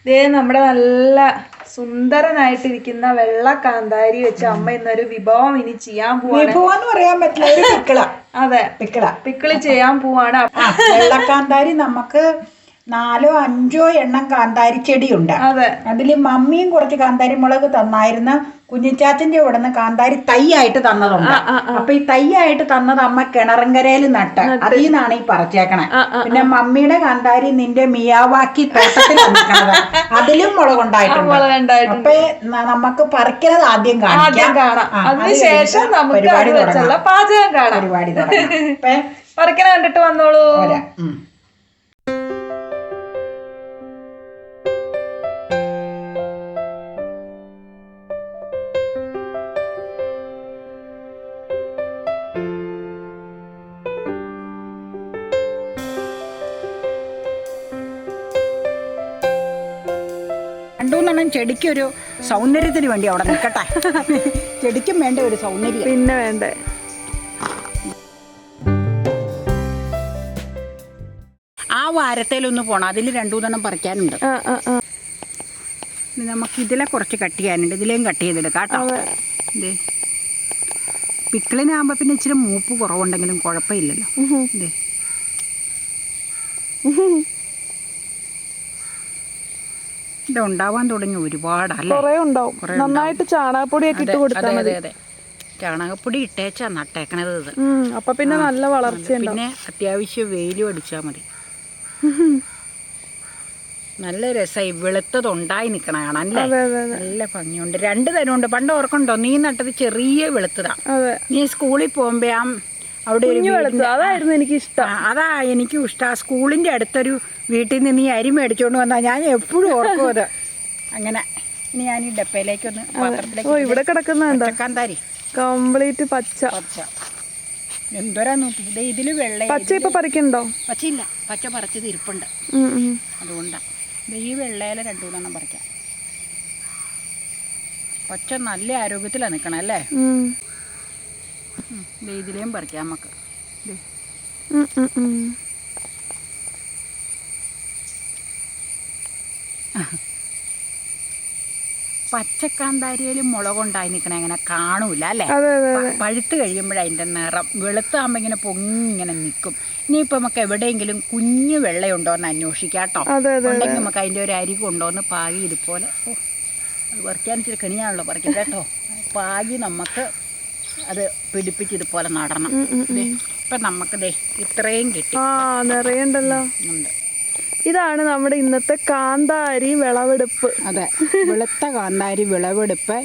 ദേ നമ്മുടെ നല്ല സുന്ദരനായിട്ടിരിക്കുന്ന വെള്ള കാന്താരി വെച്ച് അമ്മ ഇന്നൊരു വിഭവം ഇനി ചെയ്യാൻ പോവാണ്. അതെ, പിക്കിള് ചെയ്യാൻ പോവാണ്. വെള്ളക്കാന്താരി നമുക്ക് 4-5 എണ്ണം കാന്താരി ചെടിയുണ്ട്. അതില് മമ്മിയും കുറച്ച് കാന്താരി മുളക് തന്നായിരുന്നു. കുഞ്ഞിച്ചാച്ചന്റെ കൂടെ നിന്ന് കാന്താരി തൈയായിട്ട് തന്നതുണ്ട്. അപ്പൊ ഈ തൈയായിട്ട് തന്നത് അമ്മ കിണറങ്കരയിൽ നട്ട്, അതിൽ നിന്നാണ് ഈ പറിച്ചേക്കണേ. പിന്നെ മമ്മിയുടെ കാന്താരി നിന്റെ മിയാവാക്കി തോട്ടത്തിലാണ് നിൽക്കണത്, അതിലും മുളകുണ്ടായിട്ടുണ്ട്. അപ്പൊ നമുക്ക് പറിക്കുന്നത് ആദ്യം കാണാം, അതിനുശേഷം നമുക്ക് പാചകം കാണാം. പരിപാടി തുടങ്ങാം. പറിക്കണ കണ്ടിട്ട് വന്നോളൂ. രണ്ടൂന്നെണ്ണം ചെടിക്കൊരു സൗന്ദര്യത്തിന് വേണ്ടി അവിടെ നിൽക്കട്ടെ. ചെടിക്കും വേണ്ട ഒരു സൗന്ദര്യം, പിന്നെ വേണ്ടേ. ആ വാരത്തേലൊന്ന് പോണം, അതിൽ 2-3 പറിക്കാനുണ്ട്. നമുക്ക് ഇതിലെ കുറച്ച് കട്ട് ചെയ്യാനുണ്ട്, ഇതിലേയും കട്ട് ചെയ്തെടുക്കാം കേട്ടോ. ഇതേ പിക്കിളിനാകുമ്പോ പിന്നെ ഇച്ചിരി മൂപ്പ് കുറവുണ്ടെങ്കിലും കുഴപ്പമില്ലല്ലോ. ഇതേ ഇത് ഉണ്ടാവാൻ തുടങ്ങി ഒരുപാടല്ലേ, നന്നായിട്ട് ചാണകപ്പൊടിയൊക്കെ ഇട്ട് കൊടുത്താൽ മതി. അതെ, ചാണകപ്പൊടി ഇട്ടേച്ചാ നട്ടേക്കണത് ഇത്. അപ്പൊ പിന്നെ നല്ല വളർച്ച. പിന്നെ അത്യാവശ്യം വെയിലും അടിച്ചാൽ മതി. നല്ല രസമായി വെളുത്തതുണ്ടായി നിക്കണ കാണാനല്ലേ, നല്ല ഭംഗിയുണ്ട്. 2 തരമുണ്ട്. പണ്ട് ഓർക്കുണ്ടോ, നീ നട്ടത് ചെറിയ വെളുത്തതാ. നീ സ്കൂളിൽ പോകുമ്പോ അവിടെ അതായിരുന്നു എനിക്ക് ഇഷ്ടം. അതാ എനിക്കും ഇഷ്ടം. സ്കൂളിന്റെ അടുത്തൊരു വീട്ടിൽ നിന്ന് നീ അരി മേടിച്ചോണ്ട് വന്നാ ഞാൻ എപ്പോഴും ഓർക്കും അത്. അങ്ങനെ ഇനി ഞാൻ ഈ ഡപ്പയിലേക്കൊന്ന് പാത്രത്തിലേക്ക്. ഇവിടെ കിടക്കുന്ന കാന്താരി കംപ്ലീറ്റ് പച്ച. എന്തോരാ നോക്കി. ഇതില് വെള്ള പച്ച ഇപ്പൊ പറിക്കണ്ടോ? പച്ചയില്ല, പച്ച പറിച്ചത് ഇരിപ്പുണ്ട്. അതുകൊണ്ടാ ഈ വെള്ളയില 2-3 പറിക്കാം. പച്ച നല്ല ആരോഗ്യത്തിലാണ് നിൽക്കണം അല്ലേ. ഇതിലേയും പറിക്കാം നമുക്ക്. പച്ചക്കാന്താരിയിലും മുളകുണ്ടായി നിൽക്കണ അങ്ങനെ കാണൂല അല്ലേ. പഴുത്ത് കഴിയുമ്പോഴതിൻ്റെ നിറം വെളുത്താകുമ്പോൾ ഇങ്ങനെ പൊങ്ങിങ്ങനെ നിൽക്കും. ഇനിയിപ്പോൾ നമുക്ക് എവിടെയെങ്കിലും കുഞ്ഞു വെള്ളയുണ്ടോ എന്ന് അന്വേഷിക്കാം കേട്ടോ. ഉണ്ടെങ്കിൽ നമുക്ക് അതിൻ്റെ ഒരു അരി കൊണ്ടുവന്ന് പാകി ഇതുപോലെ. അത് പറിക്കാൻ ഇച്ചിരി കണിയാണല്ലോ പറിക്കാം കേട്ടോ. പാകി നമുക്ക് അത് പിടിപ്പിച്ച് ഇതുപോലെ നടണം. ഇപ്പം നമുക്ക് ഇത്രയും കിട്ടി. നിറയുണ്ടല്ലോ. ഉണ്ട്. ഇതാണ് നമ്മുടെ ഇന്നത്തെ കാന്താരി വിളവെടുപ്പ്. അതെ, വെളുത്ത കാന്താരി വിളവെടുപ്പ്.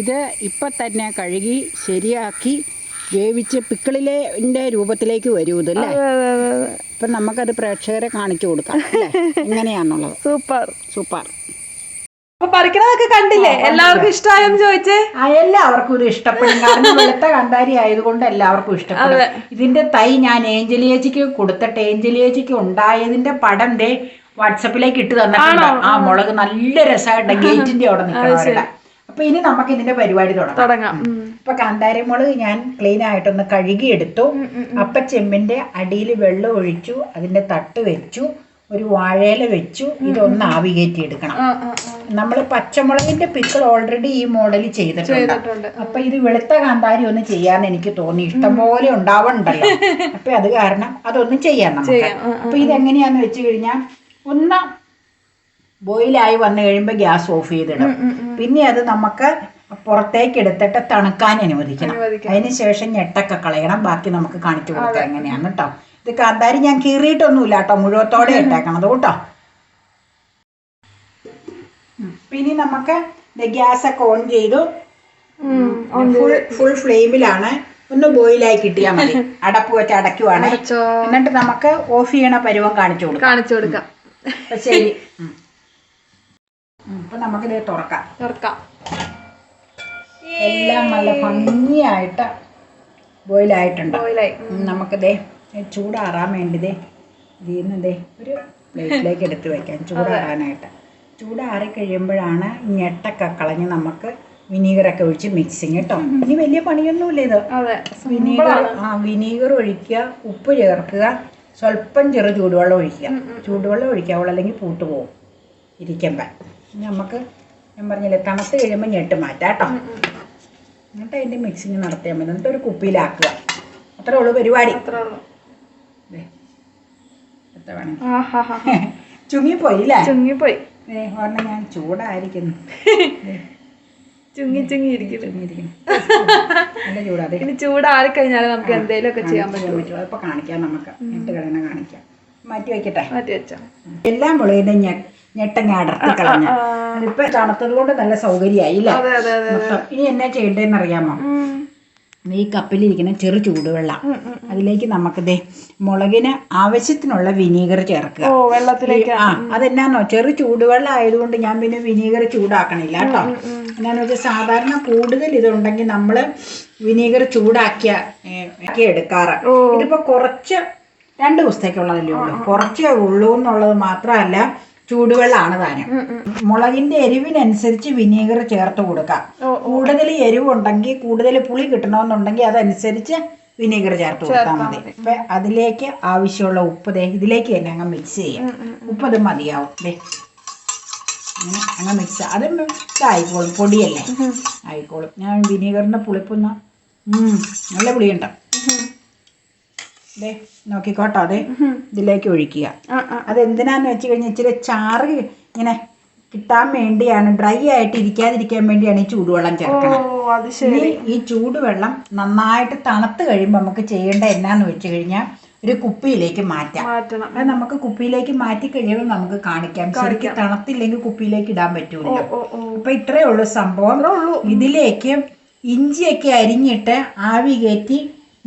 ഇത് ഇപ്പം തന്നെ കഴുകി ശരിയാക്കി വേവിച്ച് പിക്കിളിൻ്റെ രൂപത്തിലേക്ക് വരൂ ഇതല്ലേ. ഇപ്പം നമുക്കത് പ്രേക്ഷകരെ കാണിച്ചു കൊടുക്കാം എങ്ങനെയാന്നുള്ളത്. സൂപ്പർ. അപ്പൊ പറിക്കണതൊക്കെ കണ്ടില്ലേ? എല്ലാവർക്കും ഇഷ്ടമായെന്ന് ചോദിച്ചേ. എല്ലാവർക്കും ഇത് ഇഷ്ടപ്പെടും, കാരണം വെളുത്ത കാന്താരി ആയതുകൊണ്ട് എല്ലാവർക്കും ഇഷ്ടപ്പെടും. ഇതിന്റെ തൈ ഞാൻ ഏഞ്ചലിയേച്ചിക്ക് കൊടുത്തിട്ട് ഏഞ്ചലിയേച്ചിക്ക് ഉണ്ടായതിന്റെ പടം വാട്സപ്പിലേക്ക് ഇട്ട് തന്നിട്ടുണ്ട്. ആ മുളക് നല്ല രസമായിട്ട് ഗേറ്റിന്റെ അവിടെ നിൽക്കുന്നവരുടെ. അപ്പൊ ഇനി നമുക്ക് ഇതിന്റെ പരിപാടി തുടങ്ങാം. ഇപ്പൊ കാന്താരി മുളക് ഞാൻ ക്ലീൻ ആയിട്ടൊന്ന് കഴുകിയെടുത്തു. അപ്പൊ ചെമ്പിന്റെ അടിയിൽ വെള്ളം ഒഴിച്ചു, അതിന്റെ തട്ട് വെച്ചു, ഒരു വാഴയില വെച്ചു. ഇതൊന്ന് ആവി കയറ്റി എടുക്കണം. നമ്മൾ പച്ചമുളകിന്റെ പിക്കിൾ ഓൾറെഡി ഈ മോഡൽ ചെയ്തിട്ടുണ്ട്. അപ്പൊ ഇത് വെളുത്ത കാന്താരി ഒന്ന് ചെയ്യാന്ന് എനിക്ക് തോന്നി. ഇഷ്ടംപോലെ ഉണ്ടാവണ്ടല്ലോ. അപ്പൊ അത് കാരണം അതൊന്നും ചെയ്യാം നമുക്ക്. അപ്പൊ ഇതെങ്ങനെയാന്ന് വെച്ച് കഴിഞ്ഞാൽ ഒന്ന് ബോയിലായി വന്നു കഴിയുമ്പോൾ ഗ്യാസ് ഓഫ് ചെയ്തിടും. പിന്നെ അത് നമുക്ക് പുറത്തേക്ക് എടുത്തിട്ട് തണുക്കാൻ അനുവദിക്കണം. അതിനുശേഷം ഞെട്ടൊക്കെ കളയണം. ബാക്കി നമുക്ക് കാണിച്ചു കൊടുക്കാം എങ്ങനെയാന്ന് കേട്ടോ. ഇത് കാന്താരി ഞാൻ കീറിയിട്ടൊന്നുമില്ല കേട്ടോ, മുഴുവത്തോടെ ഇട്ടേക്കണത് കേട്ടോ. പിന്നെ നമുക്ക് ഗ്യാസൊക്കെ ഓൺ ചെയ്തു, ഫുൾ ഫ്ലെയിമിലാണ്. ഒന്ന് ബോയിലായി കിട്ടിയാൽ മതി. അടപ്പ് വെച്ച് അടയ്ക്കുവാണ്. എന്നിട്ട് നമുക്ക് ഓഫ് ചെയ്യണ പരുവം കാണിച്ചു കൊടുക്കാം. ശരി, ഇപ്പൊ നമുക്കിത് തുറക്കാം. എല്ലാം നല്ല ഭംഗിയായിട്ട് ബോയിലായിട്ടുണ്ട്. നമുക്കിതേ ചൂടാറാൻ വേണ്ടി ഇതിന്ന് ഒരു പ്ലേറ്റിലേക്ക് എടുത്ത് വെക്കാം ചൂടാറാനായിട്ട്. ചൂടാറി കഴിയുമ്പോഴാണ് ഞെട്ടൊക്കെ കളഞ്ഞ് നമുക്ക് വിനീഗറൊക്കെ ഒഴിച്ച് മിക്സിങ് കേട്ടോ. ഇനി വലിയ പണിയൊന്നുമില്ല ഇത്. വിനീഗർ ഒഴിക്കുക, ഉപ്പ് ചേർക്കുക, സ്വല്പം ചൂടുവെള്ളം ഒഴിക്കുക. ചൂടുവെള്ളം ഒഴിക്കാവുള്ളൂ, അല്ലെങ്കിൽ പൂട്ട് പോകും ഇരിക്കുമ്പോൾ. നമുക്ക് ഞാൻ പറഞ്ഞില്ലേ തണുത്ത് കഴിയുമ്പോൾ ഞെട്ട് മാറ്റാം കേട്ടോ. എന്നിട്ട് അതിൻ്റെ മിക്സിങ് നടത്തിയാൽ മതി. എന്നിട്ട് ഒരു കുപ്പിയിലാക്കുക. അത്രേ ഉള്ളൂ പരിപാടി. എത്ര വേണം? ചുങ്ങിപ്പോയി അല്ലേ? ചുങ്ങിപ്പോയി. പറഞ്ഞ ഞാൻ ചൂടായിരിക്കുന്നു. നല്ല ചൂടാതെ. ഇനി ചൂടാറി കഴിഞ്ഞാൽ നമുക്ക് എന്തെങ്കിലും ഒക്കെ ചെയ്യാൻ പറ്റും. അതിപ്പോൾ കാണിക്കാം. നമുക്ക് ഞെട്ട് കളയണ കാണിക്കാം. മാറ്റി വെക്കട്ടെ. മാറ്റി വെച്ചോ. എല്ലാം മുളകിന്റെ ഞെട്ടങ്ങ അടർത്തി കളഞ്ഞ. അതിപ്പോ തണുത്തത് കൊണ്ട് നല്ല സൗകര്യമായി അല്ലേ? ഇനി എന്നാ ചെയ്യേണ്ടതെന്ന് അറിയാമോ? ഈ കപ്പിലിരിക്കുന്ന ചെറു ചൂടുവെള്ളം അതിലേക്ക് നമുക്ക് മുളകിന് ആവശ്യത്തിനുള്ള വിനീഗർ ചേർക്കുക വെള്ളത്തിലേക്ക്. അതെന്നാന്നോ, ചെറു ചൂടുവെള്ളം ആയതുകൊണ്ട് ഞാൻ പിന്നെ വിനീഗർ ചൂടാക്കണില്ല കേട്ടോ. എന്നാന്ന് വെച്ചാൽ സാധാരണ കൂടുതൽ ഇതുണ്ടെങ്കിൽ നമ്മള് വിനീഗർ ചൂടാക്കി എടുക്കാറ്. ഇതിപ്പോ കുറച്ച് 2 ദിവസത്തേക്കുള്ളതല്ലേ ഉള്ളൂ. കുറച്ചേ ഉള്ളൂ എന്നുള്ളത് മാത്രമല്ല, ചൂടുവെള്ളമാണ് താനും. മുളകിന്റെ എരിവിനനുസരിച്ച് വിനീഗർ ചേർത്ത് കൊടുക്കാം. കൂടുതൽ എരിവുണ്ടെങ്കിൽ, കൂടുതൽ പുളി കിട്ടണമെന്നുണ്ടെങ്കിൽ അതനുസരിച്ച് വിനീഗർ ചേർത്ത് കൊടുത്താൽ മതി. അപ്പൊ അതിലേക്ക് ആവശ്യമുള്ള ഉപ്പ് ഇതിലേക്ക് തന്നെ അങ്ങ് മിക്സ് ചെയ്യാം. ഉപ്പ് അത് മതിയാവും. അങ്ങനെ അങ്ങ് മിക്സ്. അത് ഇതായിക്കോളും, പൊടിയല്ലേ, ആയിക്കോളും. ഞാൻ വിനീഗറിന്റെ പുളിപ്പൊന്ന് നല്ല പുളിയുണ്ട്. നോക്കിക്കോട്ടോ. ഇതിലേക്ക് ഒഴിക്കുക. അതെന്തിനാന്ന് വെച്ച് കഴിഞ്ഞാൽ ഇച്ചിരി ചാറ് ഇങ്ങനെ കിട്ടാൻ വേണ്ടിയാണ്, ഡ്രൈ ആയിട്ട് ഇരിക്കാതിരിക്കാൻ വേണ്ടിയാണ് ഈ ചൂടുവെള്ളം ചേർക്കണം. ഈ ചൂടുവെള്ളം നന്നായിട്ട് തണുത്ത് കഴിയുമ്പോൾ നമുക്ക് ചെയ്യേണ്ട എന്നാന്ന് വെച്ച് കഴിഞ്ഞാൽ ഒരു കുപ്പിയിലേക്ക് മാറ്റാം. അത് നമുക്ക് കുപ്പിയിലേക്ക് മാറ്റി കഴിയുമ്പോൾ നമുക്ക് കാണിക്കാം. ശരിക്കും തണുത്തില്ലെങ്കിൽ കുപ്പിയിലേക്ക് ഇടാൻ പറ്റൂല. അപ്പൊ ഇത്രയേ ഉള്ളൂ സംഭവം. ഇതിലേക്ക് ഇഞ്ചിയൊക്കെ അരിഞ്ഞിട്ട് ആവി കയറ്റി,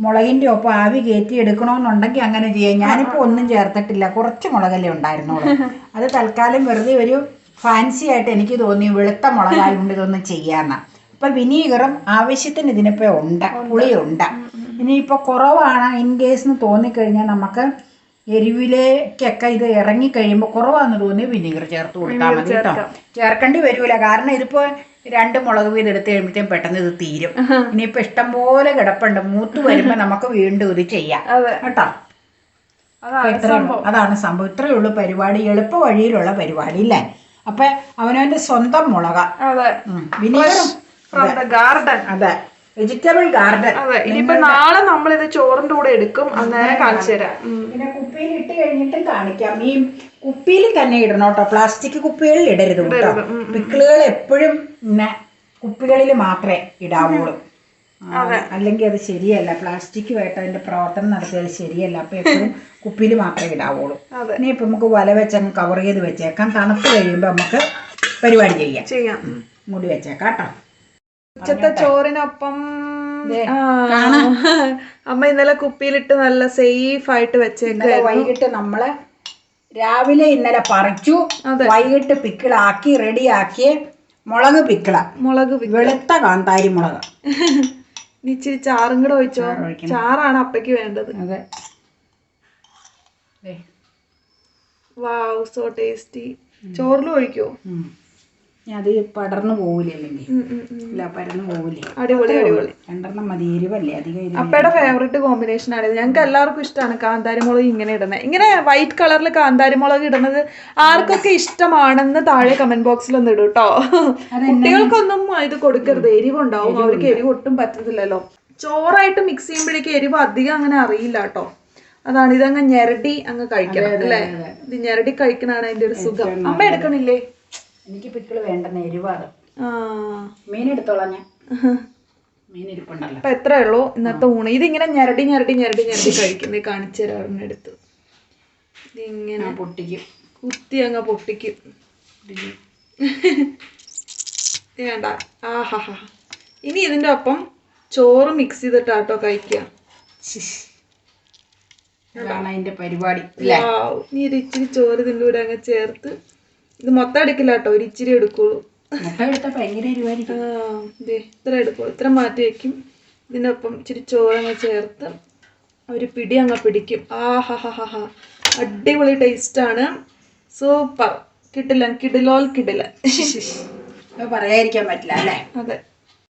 മുളകിന്റെ ഒപ്പം ആവി കയറ്റി എടുക്കണമെന്നുണ്ടെങ്കിൽ അങ്ങനെ ചെയ്യാം. ഞാനിപ്പോൾ ഒന്നും ചേർത്തിട്ടില്ല, കുറച്ച് മുളകല്ലേ ഉണ്ടായിരുന്നുള്ളൂ. അത് തൽക്കാലം വെറുതെ ഒരു ഫാൻസി ആയിട്ട് എനിക്ക് തോന്നി, വെളുത്ത മുളകായതുകൊണ്ട് ഇതൊന്നും ചെയ്യാന്ന. ഇപ്പൊ വിനീഗറും ആവശ്യത്തിന് ഇതിനിപ്പോ ഉണ്ട്, പുളിയുണ്ട്. ഇനിയിപ്പോൾ കുറവാണ് ഇൻ കേസ് എന്ന് തോന്നിക്കഴിഞ്ഞാൽ നമുക്ക് എരിവിലേക്കൊക്കെ ഇത് ഇറങ്ങിക്കഴിയുമ്പോൾ കുറവാന്ന് തോന്നി വിനീഗർ ചേർത്ത് കൊടുത്താൽ മതി കേട്ടോ. ചേർക്കേണ്ടി വരൂല, കാരണം ഇതിപ്പോ 2 മുളക് വീതം എടുത്ത് കഴിയുമ്പോഴത്തേക്കും പെട്ടെന്ന് ഇത് തീരും. ഇനിയിപ്പോ ഇഷ്ടം പോലെ കിടപ്പുണ്ട്. മൂത്ത് വരുമ്പോ നമുക്ക് വീണ്ടും ഇത് ചെയ്യാം കേട്ടോ. അതാണ് സംഭവം. ഇത്രയേ ഉള്ളൂ പരിപാടി. എളുപ്പ വഴിയിലുള്ള പരിപാടി അല്ലേ? അപ്പൊ അവനവന്റെ സ്വന്തം മുളക്, വിനീഗറും ഗാർഡൻ. അതെ, വെജിറ്റബിൾ ഗാർഡൻ. ഇനിയിപ്പോ നാളെ നമ്മളിത് ചോറിന്റെ കൂടെ എടുക്കും, അന്നേരം കാണിച്ചു തരാം. പിന്നെ കുപ്പിയിൽ ഇട്ട് കഴിഞ്ഞിട്ടും കാണിക്കാം. ഈ കുപ്പിയിൽ തന്നെ ഇടണം കേട്ടോ, പ്ലാസ്റ്റിക് കുപ്പികളിൽ ഇടരുത് കേട്ടോ. പിക്കിളുകൾ എപ്പോഴും കുപ്പികളിൽ മാത്രമേ ഇടാവുള്ളൂ. അല്ലെങ്കിൽ അത് ശരിയല്ല. പ്ലാസ്റ്റിക്കുമായിട്ട് അതിന്റെ പ്രവർത്തനം നടത്തിയാൽ ശരിയല്ല. അപ്പൊ എപ്പോഴും കുപ്പിയിൽ മാത്രമേ ഇടാവുള്ളൂ. ഇനിയിപ്പൊ നമുക്ക് വല വെച്ചങ്ങ് കവർ ചെയ്ത് വെച്ചേക്കാം. തണുത്ത് കഴിയുമ്പോ നമുക്ക് പരിപാടി ചെയ്യാം. മൂടി വെച്ചേക്കാം കേട്ടോ. ഉച്ചത്തെ ചോറിനൊപ്പം അമ്മ ഇന്നലെ കുപ്പിയിലിട്ട് നല്ല സേഫ് ആയിട്ട് വെച്ചേക്ക. വൈകിട്ട് നമ്മള് രാവിലെ ഇന്നലെ പറിച്ചു, വൈകിട്ട് പിക്കിളാക്കി റെഡിയാക്കി. മുളക് വെളുത്ത കാന്താരി മുളക്. ഇച്ചിരി ചാറും കൂടെ ഒഴിച്ചോ. ചാറാണ് അപ്പയ്ക്ക് വേണ്ടത്. അതെ. വാവ്, സോ ടേസ്റ്റി. ചോറിലും ഒഴിക്കോ? അത് പടർന്നു പോവില്ലേ? അല്ലെങ്കിൽ ഇല്ല, പരന്നു പോവില്ലേ? അടിപൊളി അടിപൊളി. 2 മതി. എരിവല്ലേ അധികം? അപ്പയുടെ ഫേവറേറ്റ് കോമ്പിനേഷൻ ആണ്. ഞങ്ങൾക്ക് എല്ലാവർക്കും ഇഷ്ടമാണ് കാന്താരി മുളക് ഇങ്ങനെ ഇടുന്നത്. ഇങ്ങനെ വൈറ്റ് കളറിൽ കാന്താരി മുളക് ഇടുന്നത് ആർക്കൊക്കെ ഇഷ്ടമാണെന്ന് താഴെ കമന്റ് ബോക്സിൽ ഒന്ന് ഇടും കേട്ടോ. കുട്ടികൾക്കൊന്നും ഇത് കൊടുക്കരുത്, എരിവുണ്ടാവും. അവർക്ക് എരിവ് ഒട്ടും പറ്റത്തില്ലല്ലോ. ചോറായിട്ട് മിക്സ് ചെയ്യുമ്പോഴേക്കും എരിവ് അധികം അങ്ങനെ അറിയില്ല കേട്ടോ. അതാണ്, ഇതങ്ങ് ഞെരടി അങ്ങ് കഴിക്കണം അല്ലേ? ഇത് ഞെരടി കഴിക്കണാണ് അതിന്റെ ഒരു സുഖം. അമ്മ എടുക്കണില്ലേ? എനിക്ക് പിക്കിള് വേണ്ടെന്ന്, എരിവാണ്. മീൻ എടുത്തോളാം ഞാൻ. മീൻ ഇരിപ്പുണ്ടല്ലോ. അപ്പൊ എത്രേ ഉള്ളൂ ഇന്നത്തെ ഊണ്. ഇതിങ്ങനെ ഞെരടി ഞെരടി ഞെരടി ഞെരടി കഴിക്കുന്നത് കാണിച്ചു തരാം. എടുത്ത് ഇതിങ്ങനെ പൊട്ടിക്കും, കുത്തി അങ്ങ് പൊട്ടിക്കും. വേണ്ട. ആഹാ. ഇനി ഇതിന്റെ ഒപ്പം ചോറ് മിക്സ് ചെയ്തിട്ടാട്ടോ കഴിക്കുക. അതിന്റെ പരിപാടി. നീ ഒരു ഇച്ചിരി ചോറ് ഇതിൻ്റെ കൂടെ അങ്ങ് ചേർത്ത്. ഇത് മൊത്തം എടുക്കില്ല കേട്ടോ, ഒരു ഇച്ചിരി എടുക്കുള്ളൂ. ഇത്ര എടുക്കുള്ളൂ. ഇത്ര മാറ്റി വെക്കും. ഇതിനൊപ്പം ഇച്ചിരി ചോറങ്ങ് ചേർത്ത് ഒരു പിടി അങ്ങ് പിടിക്കും. ആഹാ, അടിപൊളി ടേസ്റ്റാണ്. സൂപ്പർ. കിടിലൻ. പറയാതിരിക്കാൻ പറ്റില്ല അല്ലേ? അതെ.